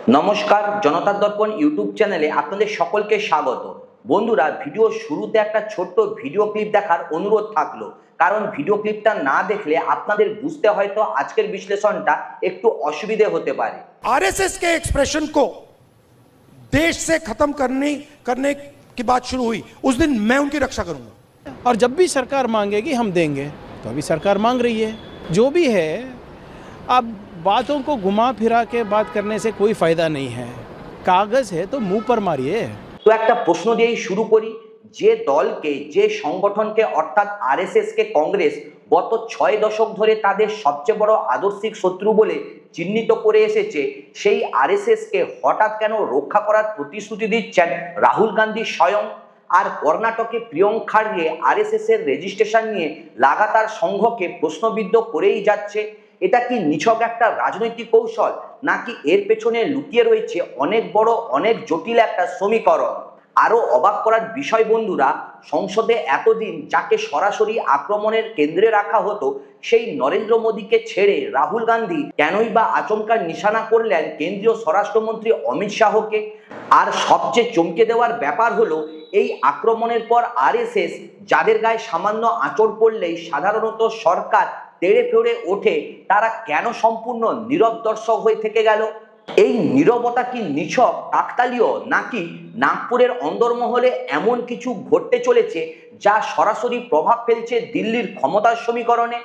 নমস্কার, জনতার দর্পণ ইউটিউব চ্যানেলে আপনাদের সকলকে স্বাগত। বন্ধুরা, ভিডিও শুরুতে একটা ছোট্ট ভিডিও ক্লিপ দেখার অনুরোধ থাকলো, কারণ ভিডিও ক্লিপটা না দেখলে আপনাদের বুঝতে হয়তো আজকের বিশ্লেষণটা একটু অসুবিধে হতে পারে। आरएसएस के एक्सप्रेशन को देश से खत्म करने की बात शुरू हुई, उस दिन मैं उनकी रक्षा करूंगा। और जब भी सरकार मांगेगी हम देंगे। तो अभी सरकार मांग रही है जो भी है। अब बातों को घुमा फिरा के बात करने से कोई फायदा नहीं है। कागज है तो मुंह पर मारिए। তো একটা প্রশ্ন দিয়েই শুরু করি। যে দলকে, যে সংগঠনকে অর্থাৎ আরএসএস কে কংগ্রেস গত 6 দশক ধরে তাদের সবচেয়ে বড় আদর্শিক শত্রু বলে চিহ্নিত করে এসেছে, সেই আরএসএস কে হঠাৎ কেন রক্ষা করার প্রতিশ্রুতি দিচ্ছেন রাহুল গান্ধী স্বয়ং? আর কর্ণাটকে প্রিয়ঙ্কা খাড়গে আরএসএস এর রেজিস্ট্রেশন নিয়ে লাগাতার সংঘকে প্রশ্নবিদ্ধ করেই যাচ্ছে। এটা কি নিছক একটা রাজনৈতিক কৌশল, নাকি এর পেছনে লুকিয়ে রয়েছে অনেক বড়, অনেক জটিল একটা সমীকরণ? আরো অবাক করার বিষয় বন্ধুরা, সংসদে এতদিন যাকে সরাসরি আক্রমণের কেন্দ্রে রাখা হতো, সেই নরেন্দ্র মোদীকে ছেড়ে রাহুল গান্ধী কেনই বা আচমকা নিশানা করলেন কেন্দ্রীয় স্বরাষ্ট্রমন্ত্রী অমিত শাহকে? আর সবচেয়ে চমকে দেওয়ার ব্যাপার হলো, এই আক্রমণের পর আরএসএস, যাদের গায়ে সামান্য আঁচড় পড়লেই সাধারণত সরকার তেড়ে ফেড়ে ওঠে, তারা কেন সম্পূর্ণ নীরব দর্শক হয়ে থেকে গেল? এই নীরবতা কি নিছক কাকতালীয়, নাকি নাগপুরের অন্দরমহলে এমন কিছু ঘটতে চলেছে যা সরাসরি প্রভাব ফেলছে দিল্লির ক্ষমতার সমীকরণে?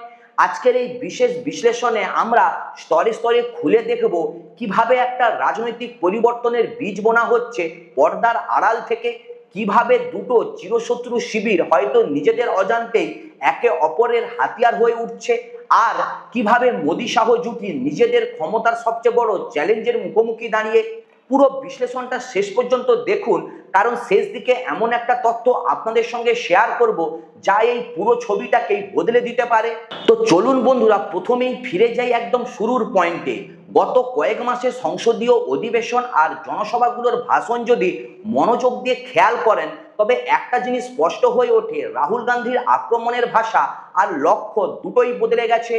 আজকের এই বিশেষ বিশ্লেষণে আমরা স্তরে স্তরে খুলে দেখব কিভাবে একটা রাজনৈতিক পরিবর্তনের বীজ বোনা হচ্ছে পর্দার আড়াল থেকে, কিভাবে দুটো চিরশত্রু শিবির হয়তো নিজেদের অজান্তেই একে অপরের হাতিয়ার হয়ে উঠছে, আর কিভাবে মোদী শাহ জুটি নিজেদের ক্ষমতার সবচেয়ে বড় চ্যালেঞ্জের মুখোমুখি দাঁড়িয়ে। পুরো বিশ্লেষণটা শেষ পর্যন্ত দেখুন, কারণ শেষ দিকে এমন একটা তথ্য আপনাদের সঙ্গে শেয়ার করব যা এই পুরো ছবিটাকেই বদলে দিতে পারে। তো চলুন বন্ধুরা, প্রথমেই ফিরে যাই একদম শুরুর পয়েন্টে। গত কয়েক মাসে সংসদীয় অধিবেশন আর জনসভাগুলোর ভাষণ যদি মনোযোগ দিয়ে খেয়াল করেন, তবে একটা জিনিস স্পষ্ট হয়ে ওঠে, রাহুল গান্ধীর আক্রমণের ভাষা আর লক্ষ্য দুটোই বদলে গেছে।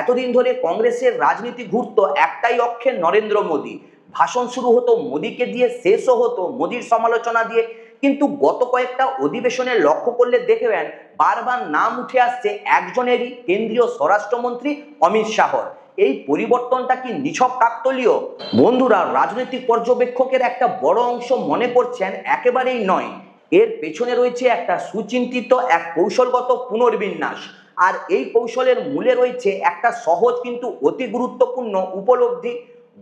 এতদিন ধরে কংগ্রেসের রাজনীতি ঘুরত একটাই অক্ষে, নরেন্দ্র মোদী। ভাষণ শুরু হতো মোদীকে দিয়ে, শেষও হতো মোদীর সমালোচনা দিয়ে। কিন্তু গত কয়েকটা অধিবেশনে লক্ষ্য করলে দেখবেন বারবার নাম উঠে আসছে একজনেরই, কেন্দ্রীয় স্বরাষ্ট্রমন্ত্রী অমিত শাহর। এই পরিবর্তনটা কি নিছক কাকতালীয়? বন্ধুরা, রাজনৈতিক পর্যবেক্ষকের একটা বড় অংশ মনে করছেন একেবারেই নয়। এর পেছনে রয়েছে একটা সুচিন্তিত, এক কৌশলগত পুনর্বিন্যাস। আর এই কৌশলের মূলে রয়েছে একটা সহজ কিন্তু অতি গুরুত্বপূর্ণ উপলব্ধি।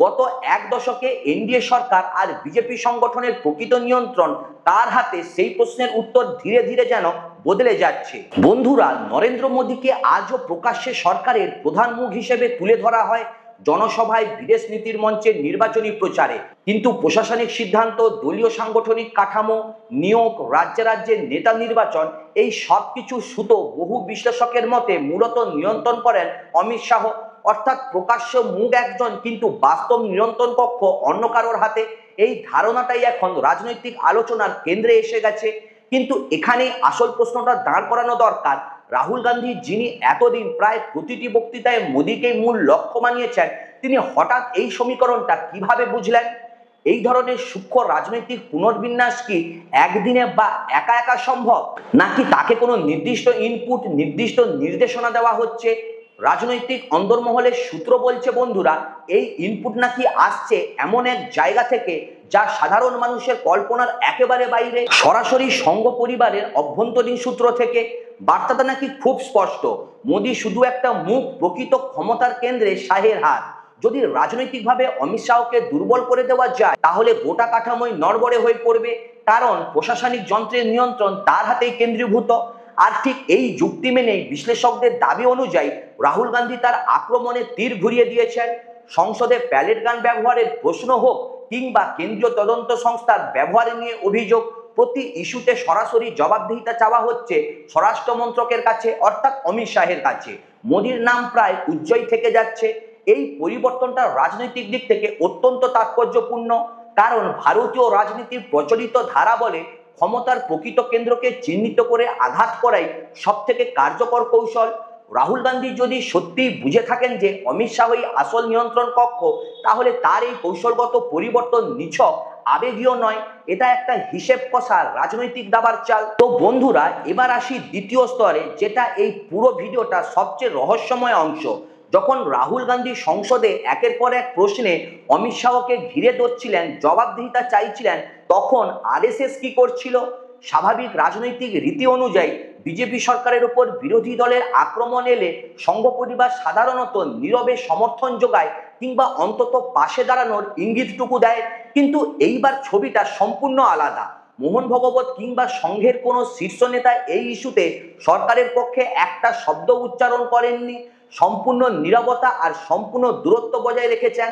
গত এক দশকে এনডিএ সরকার আর বিজেপি সংগঠনের প্রকৃত নিয়ন্ত্রণ তার হাতে, সেই প্রশ্নের উত্তর ধীরে ধীরে যেন বদলে যাচ্ছে। বন্ধুরা, নরেন্দ্র মোদীকে আজও প্রকাশ্যে সরকারের প্রধান মুখ হিসেবে তুলে ধরা হয় জনসভায়, বিদেশ নীতির মঞ্চে, নির্বাচনী প্রচারে। কিন্তু প্রশাসনিক সিদ্ধান্ত, দলীয় সাংগঠনিক কাঠামো, নিয়োগ, রাজ্যে রাজ্যে নেতা নির্বাচন, এই সব কিছু সুতো বহু বিশ্লেষকের মতে মূলত নিয়ন্ত্রণ করেন অমিত শাহ। অর্থাৎ প্রকাশ্য মুখ একজন, কিন্তু বাস্তব নিয়ন্ত্রণ কক্ষ অন্য কারোর হাতে। এই ধারণাটাই এখন রাজনৈতিক আলোচনার কেন্দ্রে এসে গেছে। কিন্তু এখানেই আসল প্রশ্নটা দাঁড় করানো দরকার, রাহুল গান্ধী, যিনি এতদিন প্রায় প্রতিটি বক্তৃতায় মোদীকে মূল লক্ষ্য বানিয়েছেন, তিনি হঠাৎ এই সমীকরণটা কিভাবে বুঝলেন? এই ধরনের সূক্ষ্ম রাজনৈতিক পুনর্বিন্যাস কি একদিনে বা একা একা সম্ভব, নাকি তাকে কোনো নির্দিষ্ট ইনপুট, নির্দিষ্ট নির্দেশনা দেওয়া হচ্ছে? রাজনৈতিক অন্দরমহলের সূত্র বলছে বন্ধুরা, এই ইনপুট নাকি আসছে এমন এক জায়গা থেকে যা সাধারণ মানুষের কল্পনার একেবারে বাইরে, সরাসরি সংঘ পরিবারের অভ্যন্তরীণ সূত্র থেকে। বার্তাটা নাকি খুব স্পষ্ট, মোদী শুধু একটা মুখ, প্রকৃত ক্ষমতার কেন্দ্রে শাহের হাত। যদি রাজনৈতিকভাবে অমিত শাহকে দুর্বল করে দেওয়া যায়, তাহলে গোটা কাঠামোই নড়বড়ে হয়ে পড়বে, কারণ প্রশাসনিক যন্ত্রের নিয়ন্ত্রণ তার হাতেই কেন্দ্রীভূত। আর ঠিক এই যুক্তি মেনে বিশ্লেষকদের দাবি অনুযায়ী রাহুল গান্ধী তার আক্রমণে তীর ঘুরিয়ে দিয়েছেন। সংসদে প্যালেট গান ব্যবহারের প্রশ্ন হোক, কিংবা কেন্দ্রীয় তদন্ত সংস্থার ব্যবহার নিয়ে অভিযোগ, প্রতি ইস্যুতে সরাসরি জবাবদিহিতা চাওয়া হচ্ছে স্বরাষ্ট্র মন্ত্রকের কাছে, অর্থাৎ অমিত শাহের কাছে। মোদীর নাম প্রায় উজ্জ্বল থেকে যাচ্ছে। এই পরিবর্তনটা রাজনৈতিক দিক থেকে অত্যন্ত তাৎপর্যপূর্ণ, কারণ ভারতীয় রাজনীতির প্রচলিত ধারা বলে ক্ষমতার প্রকৃত কেন্দ্রকে চিহ্নিত করে আঘাত করাই সব থেকে কার্যকর কৌশল। রাহুল গান্ধী যদি সত্যি বুঝে থাকেন যে অমিত শাহই আসল নিয়ন্ত্রণ কক্ষ, তাহলে তার এই কৌশলগত পরিবর্তন নিছক আবেগীয় নয়, এটা একটা হিসেব কষার রাজনৈতিক দাবার চাল। তো বন্ধুরা, এবার আসি দ্বিতীয় স্তরে, যেটা এই পুরো ভিডিওটা সবচেয়ে রহস্যময় অংশ। যখন রাহুল গান্ধী সংসদে একের পর এক প্রশ্নে অমিত শাহকে ঘিরে ধরছিলেন, জবাবদিহিতা চাইছিলেন, তখন আরএসএস কি করছিল? স্বাভাবিক রাজনৈতিক রীতি অনুযায়ী বিজেপি সরকারের উপর বিরোধী দলের আক্রমণ এলে সংঘ পরিবার সাধারণত নীরবে সমর্থন যোগায় কিংবা অন্তত পাশে দাঁড়ানোর ইঙ্গিতটুকু দেয়। কিন্তু এইবার ছবিটা সম্পূর্ণ আলাদা। মোহন ভগবত কিংবা সংঘের কোনো শীর্ষ নেতা এই ইস্যুতে সরকারের পক্ষে একটা শব্দ উচ্চারণ করেননি। সম্পূর্ণ নীরবতা আর সম্পূর্ণ দূরত্ব বজায় রেখেছেন।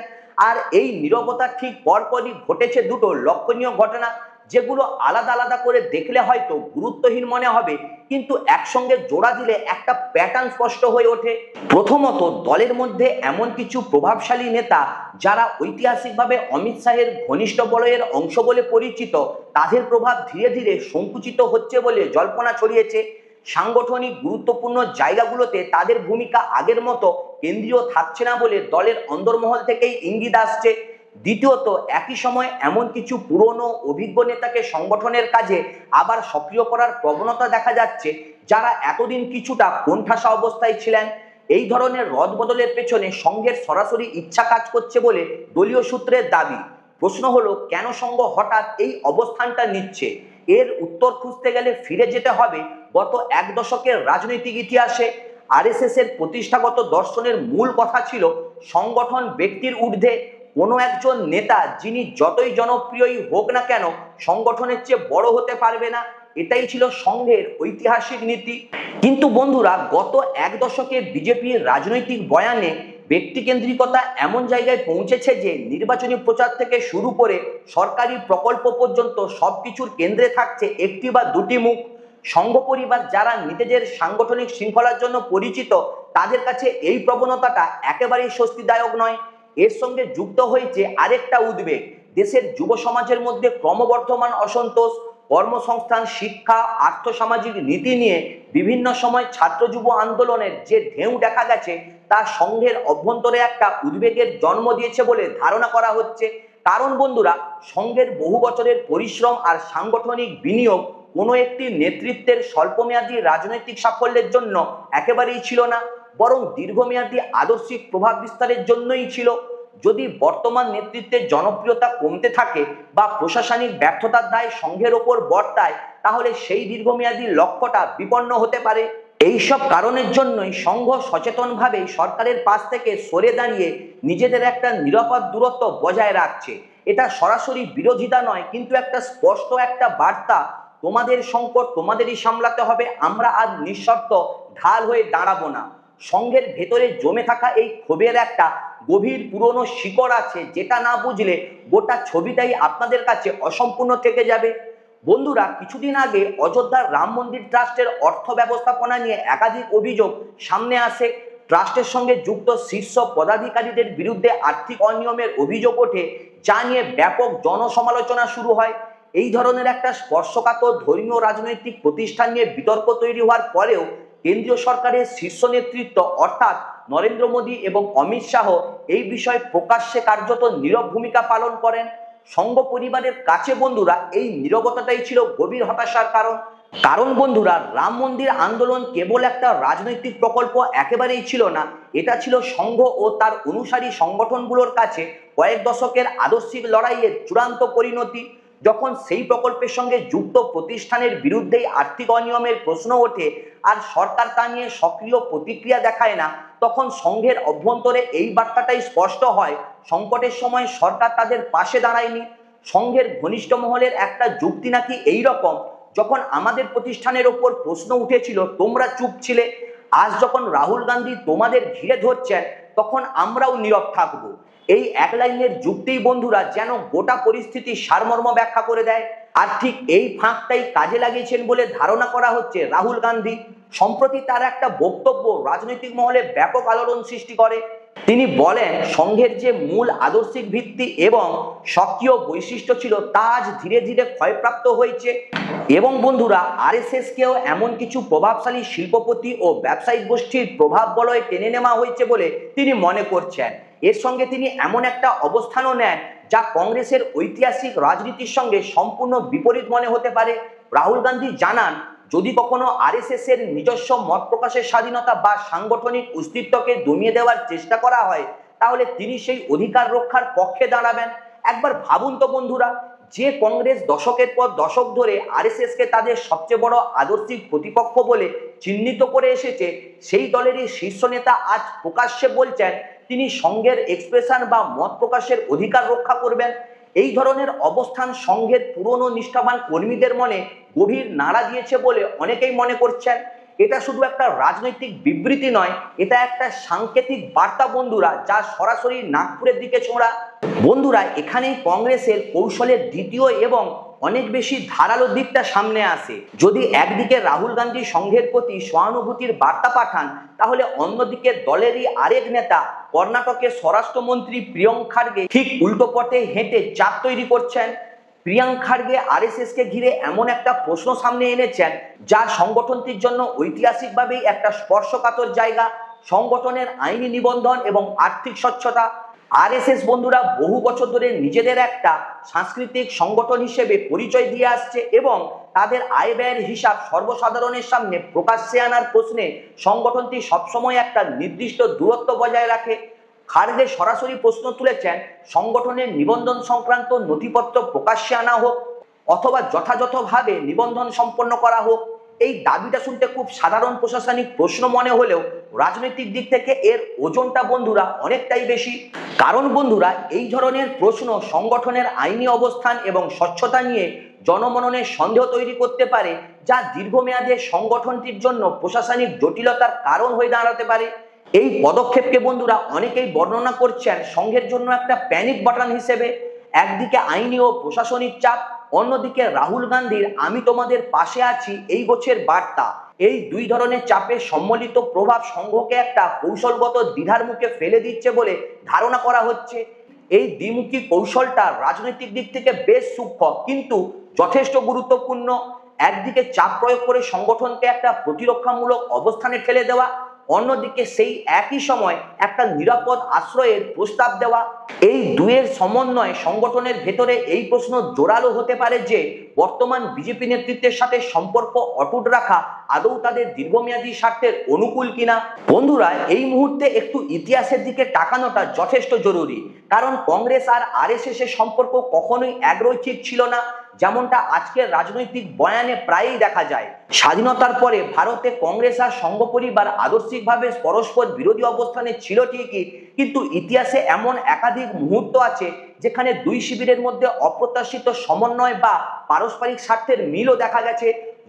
আর এই নীরবতার ঠিক পরপরই ঘটেছে দুটো লক্ষণীয় ঘটনা, যেগুলো আলাদা আলাদা করে দেখলে হয়তো গুরুত্বহীন মনে হবে, কিন্তু একসঙ্গে জোড়া দিলে একটা প্যাটার্ন স্পষ্ট হয়ে ওঠে। প্রথমত, দলের মধ্যে এমন কিছু প্রভাবশালী নেতা যারা ঐতিহাসিকভাবে অমিত শাহের ঘনিষ্ঠ বলয়ের অংশ বলে পরিচিত, তাদের প্রভাব ধীরে ধীরে সংকুচিত হচ্ছে বলে জল্পনা ছড়িয়েছে। সাংগঠনিক গুরুত্বপূর্ণ জায়গাগুলোতে তাদের ভূমিকা আগের মতো কেন্দ্রীয় থাকছে না বলে দলের অন্দরমহল থেকেই ইঙ্গিত আসছে। দ্বিতীয়ত, একই সময় এমন কিছু পুরনো অভিজ্ঞ নেতাকে সংগঠনের কাজে আবার সক্রিয় করার প্রবণতা দেখা যাচ্ছে, যারা এতদিন কিছুটা কোণঠাসা অবস্থায় ছিলেন। এই ধরনের রদবদলের পেছনে সংঘের সরাসরি ইচ্ছা কাজ করছে বলে দলীয় সূত্রের দাবি। প্রশ্ন হলো, কেন সংঘ হঠাৎ এই অবস্থানটা নিচ্ছে? এর উত্তর খুঁজতে গেলে ফিরে যেতে হবে গত এক দশকের রাজনৈতিক ইতিহাসে। আরএসএস এর প্রতিষ্ঠাগত দর্শনের মূল কথা ছিল সংগঠন ব্যক্তির ঊর্ধ্বে। কোনো একজন নেতা যিনি যতই জনপ্রিয়ই হোক না কেন সংগঠনের চেয়ে বড় হতে পারবে না, এটাই ছিল সংঘের ঐতিহাসিক নীতি। কিন্তু বন্ধুরা, গত এক দশকে বিজেপির রাজনৈতিক বয়ানে ব্যক্তিকেন্দ্রিকতা এমন জায়গায় পৌঁছেছে যে নির্বাচনী প্রচার থেকে শুরু করে সরকারি প্রকল্প পর্যন্ত সবকিছুর কেন্দ্রে থাকছে একটি বা দুটি মুখ। সংঘ পরিবার যারা নিজেদের সাংগঠনিক শৃঙ্খলার জন্য পরিচিত, তাদের কাছে এই প্রবণতাটা একেবারেই স্বস্তিদায়ক নয়। এর সঙ্গে যুক্ত হয়েছে আরেকটা উদ্বেগ, দেশের যুব সমাজের মধ্যে ক্রমবর্ধমান অসন্তোষ। কর্মসংস্থান, শিক্ষা, আর্থসামাজিক নীতি নিয়ে বিভিন্ন সময় ছাত্র যুব আন্দোলনের যে ঢেউ দেখা গেছে, তা সংঘের অভ্যন্তরে একটা উদ্বেগের জন্ম দিয়েছে বলে ধারণা করা হচ্ছে। কারণ বন্ধুরা, সংঘের বহু বছরের পরিশ্রম আর সাংগঠনিক বিনিয়োগ কোনো একটি নেতৃত্বের স্বল্পমেয়াদী রাজনৈতিক সাফল্যের জন্য একেবারেই ছিল না, বরং দীর্ঘমেয়াদী আদর্শিক প্রভাব বিস্তারের জন্যই ছিল। যদি বর্তমান নেতৃত্বের জনপ্রিয়তা কমতে থাকে বা প্রশাসনিক ব্যর্থতার দায় সংঘের ওপর বর্তায়, তাহলে সেই দীর্ঘমেয়াদী লক্ষ্যটা বিপন্ন হতে পারে। এইসব কারণের জন্যই সংঘ সচেতনভাবে সরকারের পাশ থেকে সরে দাঁড়িয়ে নিজেদের একটা নিরাপদ দূরত্ব বজায় রাখছে। এটা সরাসরি বিরোধিতা নয়, কিন্তু একটা স্পষ্ট একটা বার্তা, তোমাদের সংকট তোমাদেরই সামলাতে হবে, আমরা আজ নিঃশর্ত ঢাল হয়ে দাঁড়াবো না। সংঘের ভেতরে জমে থাকা এই ক্ষোভের একটা গভীর পুরনো শিকড় আছে, যেটা না বুঝলে গোটা ছবিটাই আপনাদের কাছে অসম্পূর্ণ থেকে যাবে। বন্ধুরা, কিছুদিন আগে অযোধ্যার রাম মন্দির ট্রাস্টের অর্থ ব্যবস্থাপনা নিয়ে একাধিক অভিযোগ সামনে আসে। ট্রাস্টের সঙ্গে যুক্ত শীর্ষ পদাধিকারীদের বিরুদ্ধে আর্থিক অনিয়মের অভিযোগ ওঠে, যা নিয়ে ব্যাপক জনসমালোচনা শুরু হয়। এই ধরনের একটা স্পর্শকাতর ধর্মীয় রাজনৈতিক প্রতিষ্ঠান নিয়ে বিতর্ক তৈরি হওয়ার পরেও কেন্দ্রীয় সরকারের শীর্ষ নেতৃত্ব অর্থাৎ নরেন্দ্র মোদী এবং অমিত শাহ এই বিষয়ে প্রকাশ্যে কার্যত নীরব ভূমিকা পালন করেন। সংঘ পরিবারের কাছে বন্ধুরা, এই নীরবতাটাই ছিল গভীর হতাশার কারণ বন্ধুরা, রাম মন্দির আন্দোলন কেবল একটা রাজনৈতিক প্রকল্প একেবারেই ছিল না, এটা ছিল সংঘ ও তার অনুসারী সংগঠনগুলোর কাছে কয়েক দশকের আদর্শিক লড়াইয়ের চূড়ান্ত পরিণতি। যখন সেই প্রকল্পের সঙ্গে যুক্ত প্রতিষ্ঠানের বিরুদ্ধেই আর্থিক অনিয়মের প্রশ্ন ওঠে আর সরকার তা নিয়ে সক্রিয় প্রতিক্রিয়া দেখায় না, তখন সংঘের অভ্যন্তরে এই বার্তাটাই স্পষ্ট হয়, সংকটের সময় সরকার তাদের পাশে দাঁড়ায়নি। সংঘের ঘনিষ্ঠ মহলের একটা যুক্তি নাকি এই রকম, যখন আমাদের প্রতিষ্ঠানের ওপর প্রশ্ন উঠেছিল তোমরা চুপ ছিলে, আজ যখন রাহুল গান্ধী তোমাদের ঘিরে ধরছেন তখন আমরাও নীরব থাকবো। এই এক লাইনের যুক্তিই বন্ধুরা যেন গোটা পরিস্থিতির সারমর্ম ব্যাখ্যা করে দেয়। আর ঠিক এই ফাঁকটাই কাজে লাগিয়েছেন বলে ধারণা করা হচ্ছে রাহুল গান্ধী। সম্প্রতি তার একটা বক্তব্য রাজনৈতিক মহলে ব্যাপক আলোড়ন সৃষ্টি করে। তিনি বলেন সংঘের যে মূল আদর্শিক ভিত্তি এবং সক্রিয় বৈশিষ্ট্য ছিল তা আজ ধীরে ধীরে ক্ষয়প্রাপ্ত হয়েছে এবং বন্ধুরা আরএসএস কেও এমন কিছু প্রভাবশালী শিল্পপতি ও ব্যবসায়িক গোষ্ঠীর প্রভাব বলয়ে টেনে নেওয়া হয়েছে বলে তিনি মনে করছেন। এর সঙ্গে তিনি এমন একটা অবস্থানও নেন যা কংগ্রেসের ঐতিহাসিক রাজনীতির সঙ্গে সম্পূর্ণ বিপরীত মনে হতে পারে। রাহুল গান্ধী জানান, যদি কখনো আরএসএস এর নিজস্ব মত প্রকাশের স্বাধীনতা বা সাংগঠনিক অস্তিত্বকে দমিয়ে দেওয়ার চেষ্টা করা হয় তাহলে তিনি সেই অধিকার রক্ষার পক্ষে দাঁড়াবেন। একবার ভাবুন তো বন্ধুরা, যে কংগ্রেস দশকের পর দশক ধরে আরএসএস কে তাদের সবচেয়ে বড় আদর্শিক প্রতিপক্ষ বলে চিহ্নিত করে এসেছে, সেই দলেরই শীর্ষ নেতা আজ প্রকাশ্যে বলছেন তিনি সংঘের এক্সপ্রেশন বা মত প্রকাশের অধিকার রক্ষা করবেন। এই ধরনের অবস্থান সংঘের পুরনো নিষ্ঠাবান কর্মীদের মনে গভীর নাড়া দিয়েছে বলে অনেকেই মনে করছেন। এটা শুধু একটা রাজনৈতিক বিবৃতি নয়, এটা একটা সাংকেতিক বার্তা বন্ধুরা, যা সরাসরি নাগপুরের দিকে ছোঁড়া। বন্ধুরা, এখানেই কংগ্রেসের কৌশলের দ্বিতীয় এবং অনেক বেশি ধারালো দিকটা সামনে আসে। যদি একদিকে রাহুল গান্ধী সংঘের প্রতি সহানুভূতির বার্তা পাঠান, তাহলে অন্যদিকে দলেরই আরেক নেতা কর্ণাটকের স্বরাষ্ট্রমন্ত্রী প্রিয়াঙ্ক খার্গে ঠিক উল্টো পথে হেঁটে চাপ তৈরি করছেন। প্রিয়াঙ্ক খার্গে আরএসএস কে ঘিরে এমন একটা প্রশ্ন সামনে এনেছেন যা সংগঠনটির জন্য ঐতিহাসিকভাবেই একটা স্পর্শকাতর জায়গা, সংগঠনের আইনি নিবন্ধন এবং আর্থিক স্বচ্ছতা। আরএসএস বন্ধুরা বহু বছর ধরে নিজেদের একটা সাংস্কৃতিক সংগঠন হিসেবে পরিচয় দিয়ে আসছে এবং তাদের আয় ব্যয়ের হিসাব সর্বসাধারণের সামনে প্রকাশ্যে আনার প্রশ্নে সংগঠনটি সবসময় একটা নির্দিষ্ট দূরত্ব বজায় রাখে। খার্গে সরাসরি প্রশ্ন তুলেছেন, সংগঠনের নিবন্ধন সংক্রান্ত নথিপত্র প্রকাশ্যে আনা হোক অথবা যথাযথভাবে নিবন্ধন সম্পন্ন করা হোক। এই দাবিটা শুনতে খুব সাধারণ প্রশাসনিক প্রশ্ন মনে হলেও রাজনৈতিক দিক থেকে এর ওজনটা বন্ধুরা অনেকটাই বেশি। কারণ বন্ধুরা, এই ধরনের প্রশ্ন সংগঠনের আইনি অবস্থান এবং স্বচ্ছতা নিয়ে জনমননে সন্দেহ তৈরি করতে পারে, যা দীর্ঘমেয়াদে সংগঠনটির জন্য প্রশাসনিক জটিলতার কারণ হয়ে দাঁড়াতে পারে। এই পদক্ষেপকে বন্ধুরা অনেকেই বর্ণনা করছেন সংঘের জন্য একটা প্যানিক বাটন হিসেবে। একদিকে আইনি ও প্রশাসনিক চাপ, অন্যদিকে রাহুল গান্ধীর আমি তোমাদের পাশে আছি এই গোছের বার্তা। এই দুই ধরনের চাপের সম্মিলিত প্রভাব সংঘকে একটা কৌশলগত দ্বিধার মুখে ফেলে দিচ্ছে বলে ধারণা করা হচ্ছে। এই দ্বিমুখী কৌশলটা রাজনৈতিক দিক থেকে বেশ সূক্ষ্ম কিন্তু যথেষ্ট গুরুত্বপূর্ণ। একদিকে চাপ প্রয়োগ করে সংগঠনকে একটা প্রতিরক্ষামূলক অবস্থানে ঠেলে দেওয়া, অন্যদিকে সেই একই সময় একটা নিরাপদ আশ্রয়ের প্রস্তাব দেওয়া। এই দুয়ের সমন্বয় সংগঠনের ভেতরে এই প্রশ্ন জোরালো হতে পারে যে বর্তমান বিজেপি নেতৃত্বের সাথে সম্পর্ক অটুট রাখা আদৌ তাদের দীর্ঘমেয়াদী স্বার্থের অনুকূল কিনা। বন্ধুরা, এই মুহূর্তে একটু ইতিহাসের দিকে তাকানোটা যথেষ্ট জরুরি, কারণ কংগ্রেস আর আরএসএস এর সম্পর্ক কখনোই একরৈখিক ছিল না, যেমনটা আজকের রাজনৈতিক বয়ানে প্রায়ই দেখা যায়। স্বাধীনতার পরে ভারতে কংগ্রেস আর সংঘ পরিবার আদর্শিকভাবে পরস্পর বিরোধী অবস্থানে ছিল ঠিকই, কিন্তু ইতিহাসে এমন একাধিক মুহূর্ত আছে যেখানে দুই শিবিরের মধ্যে অপ্রত্যাশিত সমন্বয় বা পারস্পরিক স্বার্থের মিলও দেখা গেছে।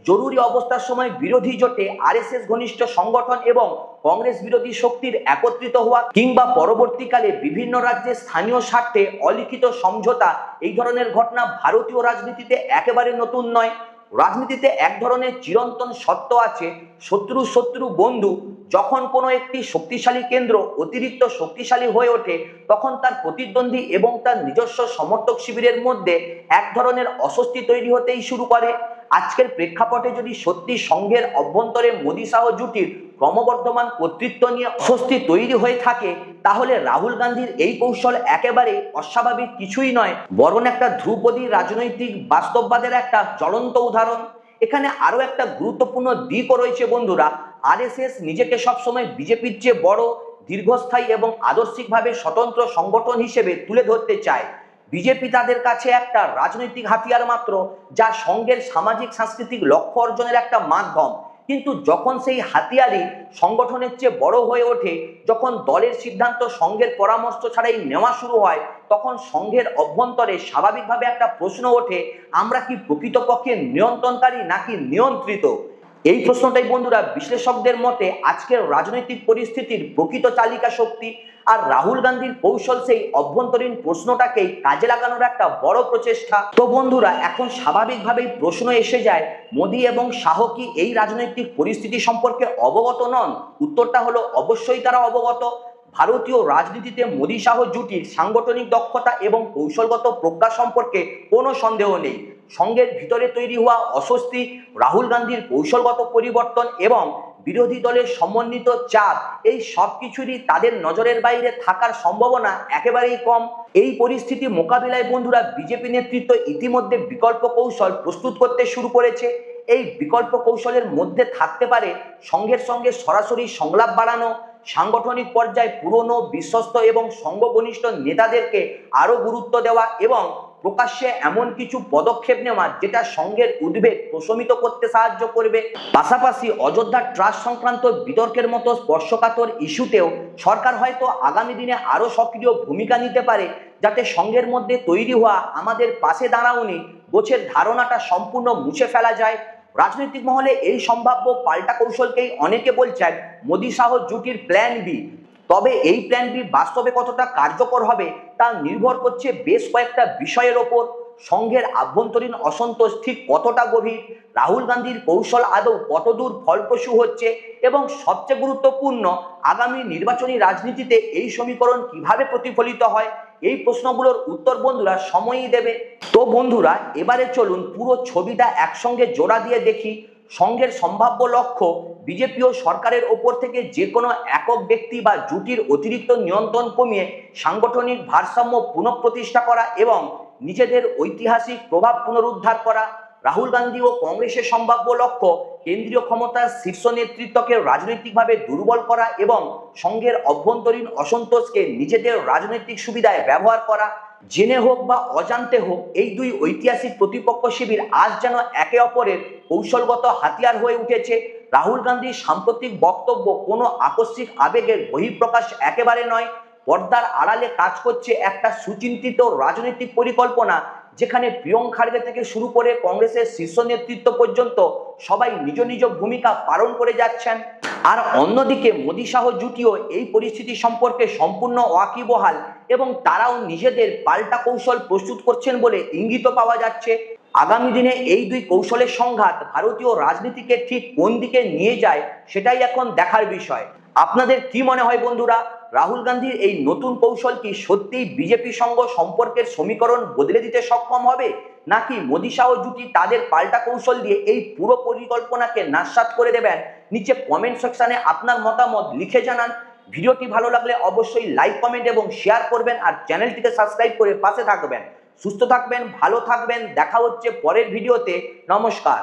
জরুরি অবস্থার সময় বিরোধী জোটে আরএসএস ঘনিষ্ঠ সংগঠন এবং কংগ্রেস বিরোধী শক্তির একত্রিত হওয়া, কিংবা পরবর্তীকালে বিভিন্ন রাজ্যের স্থানীয় স্বার্থে অলিখিত সমঝোতা, এই ধরনের ঘটনা ভারতীয় রাজনীতিতে একেবারে নতুন নয়। রাজনীতিতে এক ধরনের চিরন্তন সত্য আছে, শত্রু শত্রু বন্ধু। যখন কোনো একটি শক্তিশালী কেন্দ্র অতিরিক্ত শক্তিশালী হয়ে ওঠে, তখন তার প্রতিদ্বন্দ্বী এবং তার নিজস্ব সমর্থক শিবিরের মধ্যে এক ধরনের অস্বস্তি তৈরি হতেই শুরু করে। আজকের প্রেক্ষাপটে যদি সত্যি সংঘের অভ্যন্তরে মোদী শাহ জুটির ক্রমবর্ধমান কর্তৃত্ব নিয়ে অস্বস্তি তৈরি হয়ে থাকে, তাহলে রাহুল গান্ধীর এই কৌশল একেবারে অস্বাভাবিক কিছুই নয়, বরং একটা ধ্রুপদী রাজনৈতিক বাস্তববাদের একটা জ্বলন্ত উদাহরণ। এখানে আরো একটা গুরুত্বপূর্ণ দিকও রয়েছে বন্ধুরা। আরএসএস নিজেকে সবসময় বিজেপির চেয়ে বড়, দীর্ঘস্থায়ী এবং আদর্শিকভাবে স্বতন্ত্র সংগঠন হিসেবে তুলে ধরতে চায়। বিজেপি তাদের কাছে একটা রাজনৈতিক হাতিয়ার মাত্র, যা সংঘের সামাজিক সাংস্কৃতিক লক্ষ্য অর্জনের একটা মাধ্যম। কিন্তু যখন সেই হাতিয়ারই সংগঠনের চেয়ে বড় হয়ে ওঠে, যখন দলের সিদ্ধান্ত সংঘের পরামর্শ ছাড়াই নেওয়া শুরু হয়, তখন সংঘের অভ্যন্তরে স্বাভাবিকভাবে একটা প্রশ্ন ওঠে, আমরা কি প্রকৃতপক্ষে নিয়ন্ত্রণকারী নাকি নিয়ন্ত্রিত? এই প্রশ্নটাই বন্ধুরা বিশ্লেষকদের মতে আজকের রাজনৈতিক পরিস্থিতির প্রকৃত চালিকা শক্তি। আর রাহুল গান্ধীর কৌশল সেই অভ্যন্তরীণ প্রশ্নটাকেই কাজে লাগানোর একটা বড় প্রচেষ্টা। তো বন্ধুরা, এখন স্বাভাবিকভাবেই প্রশ্ন এসে যায়, মোদী এবং শাহ কি এই রাজনৈতিক পরিস্থিতি সম্পর্কে অবগত নন? উত্তরটা হলো অবশ্যই তারা অবগত। ভারতীয় রাজনীতিতে মোদী শাহ জুটির সাংগঠনিক দক্ষতা এবং কৌশলগত প্রজ্ঞা সম্পর্কে কোনো সন্দেহ নেই। সংঘের ভিতরে তৈরি হওয়া অস্বস্তি, রাহুল গান্ধীর কৌশলগত পরিবর্তন এবং বিরোধী দলের সমন্বিত চাপ, এই সব কিছুরই তাদের নজরের বাইরে থাকার সম্ভাবনা একেবারেই কম। এই পরিস্থিতি মোকাবিলায় বন্ধুরা বিজেপি নেতৃত্ব ইতিমধ্যে বিকল্প কৌশল প্রস্তুত করতে শুরু করেছে। এই বিকল্প কৌশলের মধ্যে থাকতে পারে সংঘের সঙ্গে সরাসরি সংলাপ বাড়ানো, সাংগঠনিক পর্যায়ে পুরনো, বিশ্বস্ত এবং সংঘঘনিষ্ঠ নেতাদেরকে আরো গুরুত্ব দেওয়া এবং প্রকাশ্যে এমন কিছু পদক্ষেপ নেওয়া যেটা সংঘের উদ্বেগ প্রশমিত করতে সাহায্য করবে। পাশাপাশি অযোধ্যা ট্রাস্ট সংক্রান্ত বিতর্কের মতো স্পর্শকাতর ইস্যুতেও সরকার হয়তো আগামী দিনে আরো সক্রিয় ভূমিকা নিতে পারে, যাতে সংঘের মধ্যে তৈরি হওয়া আমাদের পাশে দাঁড়াওনি গোছের ধারণাটা সম্পূর্ণ মুছে ফেলা যায়। রাজনৈতিক মহলে এই সম্ভাব্য পাল্টা কৌশলকেই অনেকে বলছেন মোদী শাহ জুটির প্ল্যান বি। তবে এই প্ল্যান বি বাস্তবে কতটা কার্যকর হবে তা নির্ভর করছে বেশ কয়েকটা বিষয়ের ওপর। সংঘের আভ্যন্তরীণ অসন্তোষ ঠিক কতটা গভীর, রাহুল গান্ধীর কৌশল আদৌ কতদূর ফলপ্রসূ হচ্ছে এবং সবচেয়ে গুরুত্বপূর্ণ, আগামী নির্বাচনী রাজনীতিতে এই সমীকরণ কিভাবে প্রতিফলিত হয়। এই প্রশ্নগুলোর উত্তর বন্ধুরা সময়ই দেবে। তো বন্ধুরা, এবারে চলুন পুরো ছবিটা একসঙ্গে জোড়া দিয়ে দেখি। সংঘের সম্ভাব্য লক্ষ্য বিজেপি ও সরকারের ওপর থেকে যে কোনো একক ব্যক্তি বা জুটির অতিরিক্ত নিয়ন্ত্রণ কমিয়ে সাংগঠনিক ভারসাম্য পুনঃপ্রতিষ্ঠা করা এবং নিজেদের ঐতিহাসিক প্রভাব পুনরুদ্ধার করা। রাহুল গান্ধী ও কংগ্রেসের সম্ভাব্য লক্ষ্য কেন্দ্রীয় ক্ষমতার শীর্ষ নেতৃত্বকে রাজনৈতিকভাবে দুর্বল করা এবং সংঘের অভ্যন্তরীণ অসন্তোষকে নিজেদের রাজনৈতিক সুবিধায় ব্যবহার করা। জেনে হোক বা অজান্তে হোক, এই দুই ঐতিহাসিক প্রতিপক্ষ শিবির আজ যেন একে অপরের কৌশলগত হাতিয়ার হয়ে উঠেছে। রাহুল গান্ধীর সাম্প্রতিক বক্তব্য কোনো আকস্মিক আবেগের বহিঃপ্রকাশ একেবারে নয়। পর্দার আড়ালে কাজ করছে একটা সুচিন্তিত রাজনৈতিক পরিকল্পনা, যেখানে প্রিয়ঙ্কা খাড়গে থেকে শুরু করে কংগ্রেসের শীর্ষ নেতৃত্ব পর্যন্ত সবাই নিজ নিজ ভূমিকা পালন করে যাচ্ছেন। আর অন্যদিকে মোদী শাহ জুটিও এই পরিস্থিতি সম্পর্কে সম্পূর্ণ ওয়াকিবহাল এবং তারাও নিজেদের পাল্টা কৌশল প্রস্তুত করছেন বলে ইঙ্গিত পাওয়া যাচ্ছে। আগামী দিনে এই দুই কৌশলের সংঘাত ভারতীয় রাজনীতিকে ঠিক কোন দিকে নিয়ে যায় সেটাই এখন দেখার বিষয়। আপনাদের কি মনে হয় বন্ধুরা, রাহুল গান্ধীর এই নতুন কৌশল কি সত্যিই বিজেপি সঙ্গ সম্পর্কের সমীকরণ বদলে দিতে সক্ষম হবে, নাকি মোদী শাহ জুটি তাদের পাল্টা কৌশল দিয়ে এই পুরো পরিকল্পনাকে নাস্যাৎ করে দেবেন? নিচে কমেন্ট সেকশনে আপনার মতামত লিখে জানান। ভিডিওটি ভালো লাগলে অবশ্যই লাইক, কমেন্ট এবং শেয়ার করবেন আর চ্যানেলটিকে সাবস্ক্রাইব করে পাশে থাকবেন। সুস্থ থাকবেন, ভালো থাকবেন, দেখা হচ্ছে পরের ভিডিওতে। নমস্কার।